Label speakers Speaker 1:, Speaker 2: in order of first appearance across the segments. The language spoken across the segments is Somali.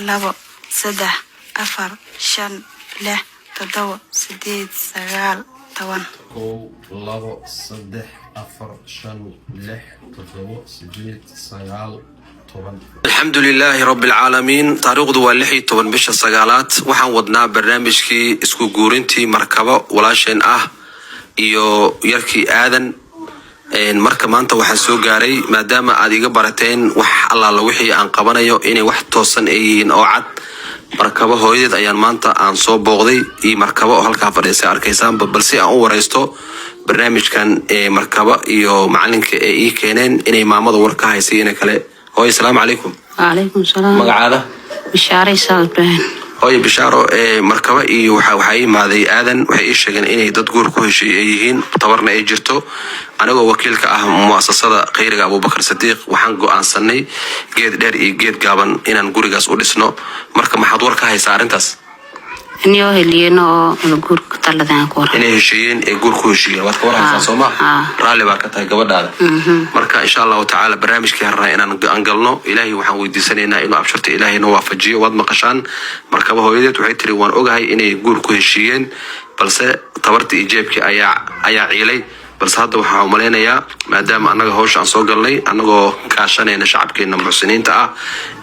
Speaker 1: labo saddex afar shan lix toddoba sideed sagaal toban.
Speaker 2: labo saddex afar shan lix toddoba sideed sagaal toban. Alxamdulilaahi rabbil caalamiin. taariikhdu waa 16 bisha sagaalaad. waxaan wadnaa barnaamijkii isku guurintii markabo walaasheen ah iyo yarkii aadan. marka maanta waxaa soo gaaray maadaama aad iga barateen wax allaala wixii aan qabanayo inay wax toosan ay yihiin oo cad. markabo hooyadeed ayaan maanta aan soo booqday iyo markabo oo halkaa fadhiisay arkaysaan balse aan u wareysto barnaamijkan markabo iyo macalinka ee ii keeneen inay maamada war ka haysay inay kale. hooyo assalaamu calaykum.
Speaker 3: وعليكم السلام.
Speaker 2: magacaada
Speaker 3: بشاري صابرين.
Speaker 2: hooyo bishaaro markaba iyo waxaa imaaday aadan waxay ii sheegeen inay dad guur ku heshiiyay yihiin tabarna ay jirto. anigoo wakiilka ah muasasada khayriga Abubakar Sadiq waxaan go'aansanay geed dheer iyo geed gaaban inaan gurigaas u dhisno. marka maxaad war ka haysaa arrintaas?
Speaker 3: إني أهلينا الجور كتلدان كورة.
Speaker 2: inay heshiiyeen ee guur ku heshiiyeen waad ka war haysaa soo ma raalli baa ka tahay gabadhaada. marka insha Allah ta'ala barnaamijkii harnaa inaan galno ilaahay waxaan weydiisanaynaa inuu abshirta ilaahay noo waafajiyo. waad maqashaan markaba hooyadeed waxay tiri waan ogahay inay guur ku heshiiyeen balse tabartii jeebkii ayaa ciilay. balse hadda waxaan u maleynayaa maadaama anaga hawsha aan soo galnay anagoo kaashanayna shacabkeena muxsiniinta ah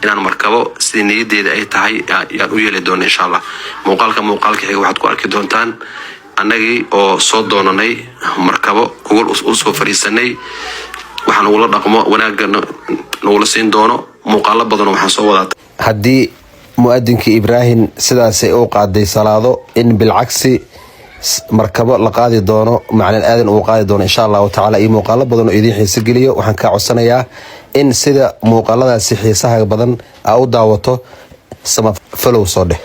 Speaker 2: inaan markabo sidii niyadeeda ay tahay yaan u yeeli doono insha Allah. muuqaalka xiga waxaad ku arki doontaan annagii oo soo doonanay markabo kugal u soo fariisanay waxaan ula dhaqmo wanaagana nagula siin doono muuqaalo badan waxaan soo wadaa. haddii mu'adinkii Ibrahim sidaasay u qaaday salaado in bilcagsi markabo la qaadi doono macalin aadan uu qaadi doono insha Allah ta'ala. iyo muuqaalo badan oo idin xiiso geliyo waxaan ka codsanayaa in sida muuqaaladaasi xiisaha badan aa u daawato sama follow soo dheh.